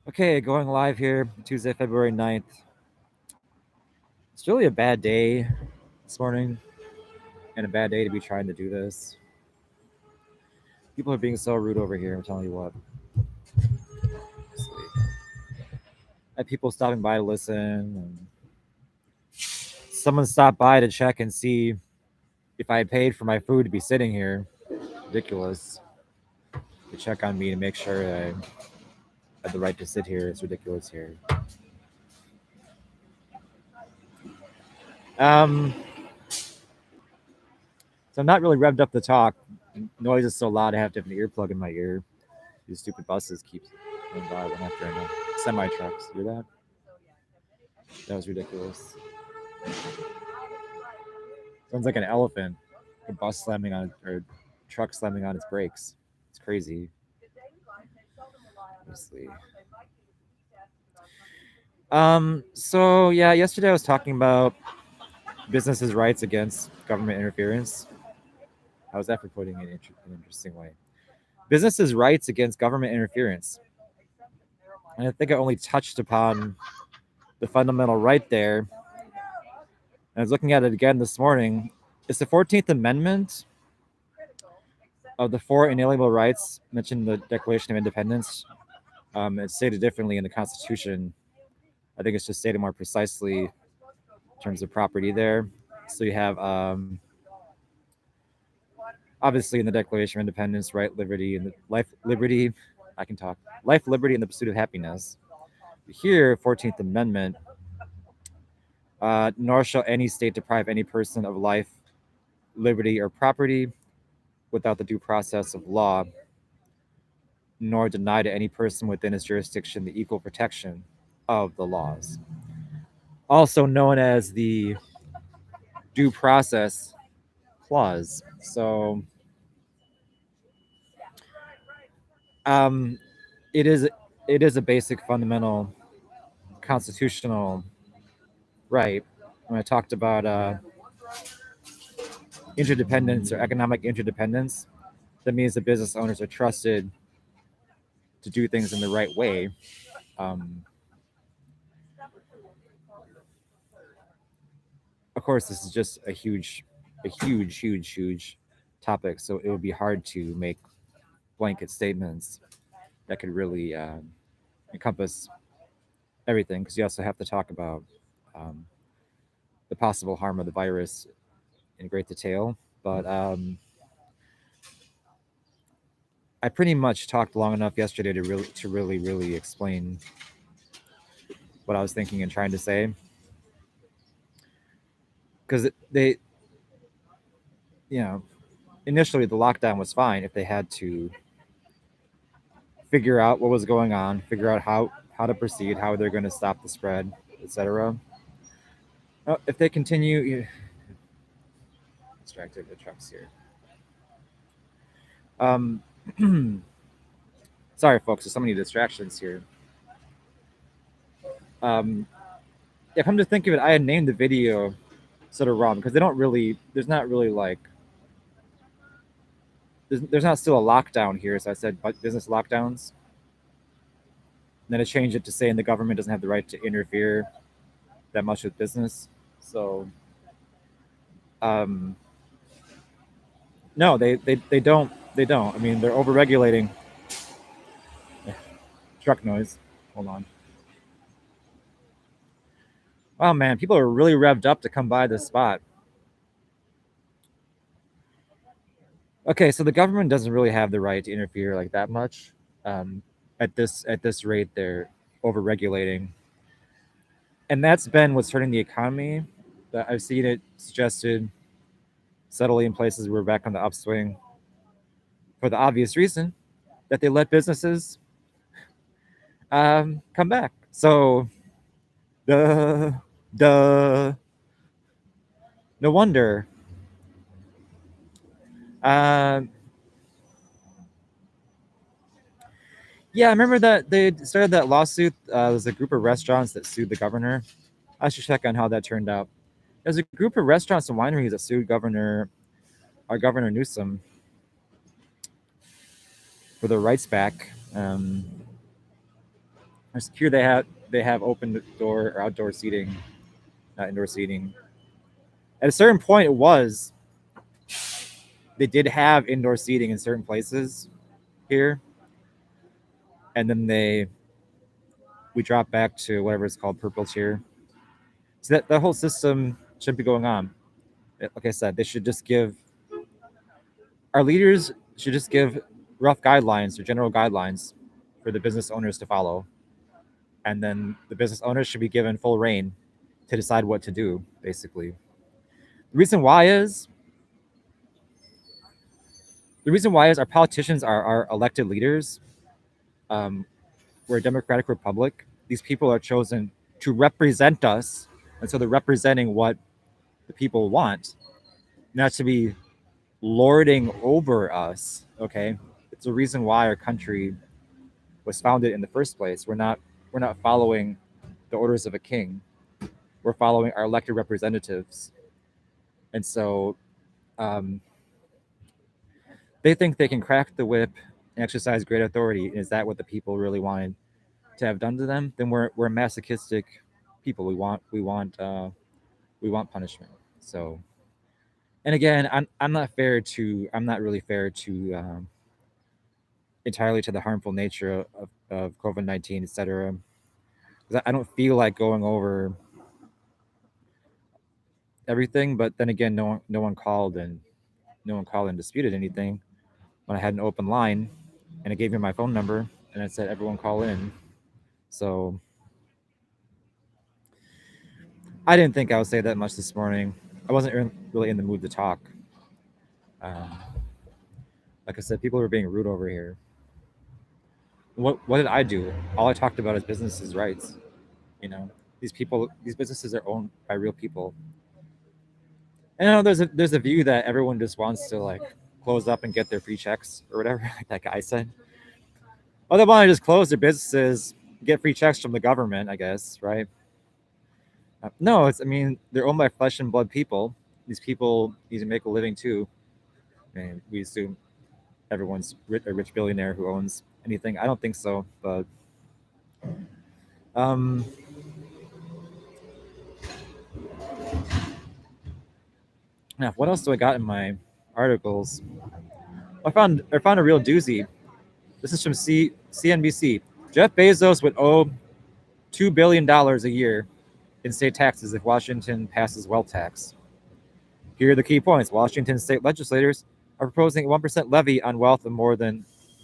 Okay, going live here, Tuesday, February 9th. It's really a bad day this morning, and a bad day to be trying to do this. People are being so rude over here, I'm telling you what. I had people stopping by to listen, and someone stopped by to check and see if I had paid for my food to be sitting here. Ridiculous. To check on me to make sure I had the right to sit here. It's ridiculous here. So I'm not really revved up to talk. Noise is so loud I have to have an earplug in my ear. These stupid buses keep going by one after another. Semi trucks, hear that? That was ridiculous. Sounds like an elephant. A bus slamming on or truck slamming on its brakes. It's crazy. Honestly. So yeah, yesterday I was talking about businesses' rights against government interference. How was that for putting it in an interesting way? Businesses' rights against government interference. And I think I only touched upon the fundamental right there. And I was looking at it again this morning. It's the 14th Amendment of the four inalienable rights mentioned in the Declaration of Independence. It's stated differently in the Constitution. I think it's just stated more precisely in terms of property there. So you have, obviously, in the Declaration of Independence, right, liberty, and life, liberty. I can talk. Life, liberty, and the pursuit of happiness. Here, 14th Amendment. Nor shall any state deprive any person of life, liberty, or property without the due process of law, nor deny to any person within its jurisdiction the equal protection of the laws. Also known as the due process clause. So, it is a basic fundamental constitutional right. When I talked about interdependence or economic interdependence, that means the business owners are trusted to do things in the right way. Of course, this is just a huge topic, so it would be hard to make blanket statements that could really encompass everything, because you also have to talk about um, the possible harm of the virus in great detail. But I pretty much talked long enough yesterday to really explain what I was thinking and trying to say, because they, initially the lockdown was fine if they had to figure out what was going on, figure out how to proceed, how they're going to stop the spread, etc. If they continue, distracted the trucks here. Sorry, folks, there's so many distractions here. Yeah, come to think of it, I had named the video sort of wrong because they don't really. There's not really like. There's not still a lockdown here, so I said business lockdowns. And then I changed it to saying the government doesn't have the right to interfere that much with business. So, no, they don't. They don't. I mean, they're overregulating. Truck noise. Hold on. Wow, man, people are really revved up to come by this spot. Okay, so the government doesn't really have the right to interfere like that much. At this rate, they're overregulating, and that's been what's hurting the economy. That I've seen it suggested subtly in places we're back on the upswing, for the obvious reason that they let businesses come back. So, duh, duh. No wonder. Um, Yeah, I remember that they started that lawsuit. There's a group of restaurants that sued the governor. I should check on how that turned out. There's a group of restaurants and wineries that sued our Governor Newsom. for their rights back. Here they have open door or outdoor seating, not indoor seating. At a certain point, they did have indoor seating in certain places here, and then we dropped back to whatever it's called, purple tier. So that whole system shouldn't be going on. Like I said, they should just give our leaders should just give rough guidelines or general guidelines for the business owners to follow, and then the business owners should be given full reign to decide what to do. Basically, the reason why is our politicians are our elected leaders. We're a democratic republic. These people are chosen to represent us, and so they're representing what the people want, not to be lording over us. Okay, it's the reason why our country was founded in the first place. We're not following the orders of a king. We're following our elected representatives, and so um, they think they can crack the whip and exercise great authority. Is that what the people really wanted to have done to them? Then we're masochistic people. We want punishment. So, and again, I'm not really fair to entirely to the harmful nature of COVID-19, etc. Because I don't feel like going over everything, but then again, no one called and disputed anything when I had an open line, and I gave you my phone number and I said everyone call in. So I didn't think I would say that much this morning. I wasn't really in the mood to talk. Um, like I said, people were being rude over here. What did I do? All I talked about is businesses' rights. You know, these businesses are owned by real people. And I know there's a view that everyone just wants to like close up and get their free checks or whatever, like that guy said. Oh, they want to just close their businesses, get free checks from the government, I guess, right? No, I mean, they're owned by flesh and blood people. These people need to make a living too. And we assume everyone's a rich billionaire who owns anything. I don't think so, but um, now what else do I got in my articles? I found a real doozy. This is from CNBC. Jeff Bezos would owe $2 billion a year in state taxes if Washington passes wealth tax. Here are the key points. Washington state legislators are proposing a 1% levy on wealth of more than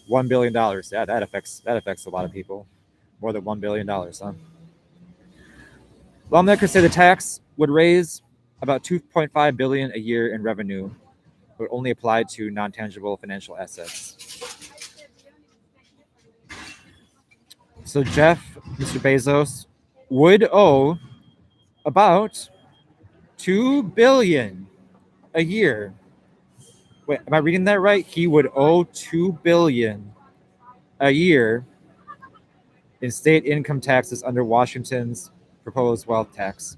$1 billion. Yeah, that affects a lot of people. More than $1 billion, huh? Lawmakers say the tax would raise about $2.5 billion a year in revenue, but only apply to non-tangible financial assets. So Mr. Bezos, would owe about $2 billion a year. Wait, am I reading that right? He would owe $2 billion a year in state income taxes under Washington's proposed wealth tax.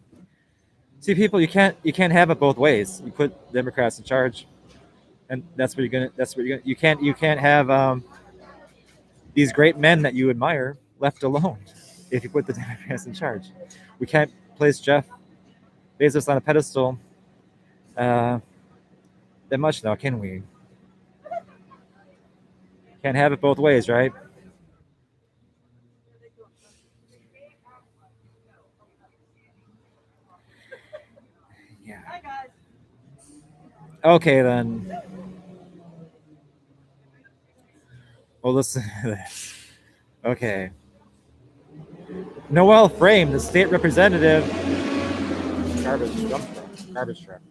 See, people, you can't have it both ways. You put Democrats in charge, and that's what you're gonna. You can't have these great men that you admire left alone if you put the Democrats in charge. We can't place Jeff Bezos on a pedestal that much now, can we? Can't have it both ways, right? Yeah. Okay, then. Well, listen to this. Okay. Noel Frame, the state representative. Garbage truck.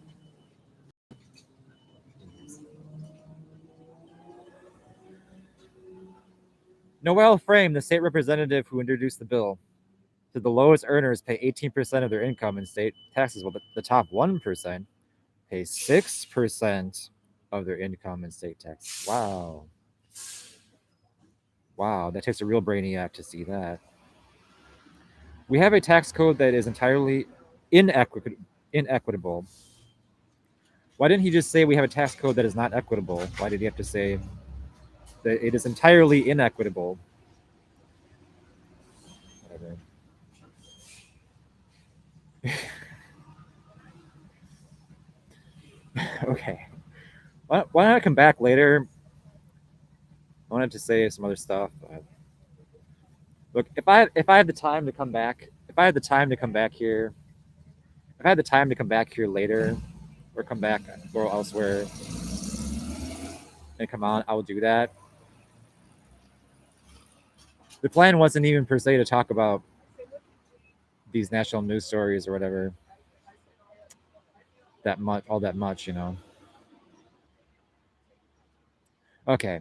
Noel Frame, the state representative who introduced the bill, said the lowest earners pay 18% of their income in state taxes, while the top 1% pay 6% of their income in state taxes. Wow. Wow, that takes a real brainiac to see that. We have a tax code that is entirely inequitable. Why didn't he just say we have a tax code that is not equitable? Why did he have to say that it is entirely inequitable. Whatever. Okay. Why don't I come back later? I wanted to say some other stuff. But look, if I had the time to come back, if I had the time to come back here, if I had the time to come back here later, or come back or elsewhere and come on, I will do that. The plan wasn't even per se to talk about these national news stories or whatever that much, all that much, you know. Okay.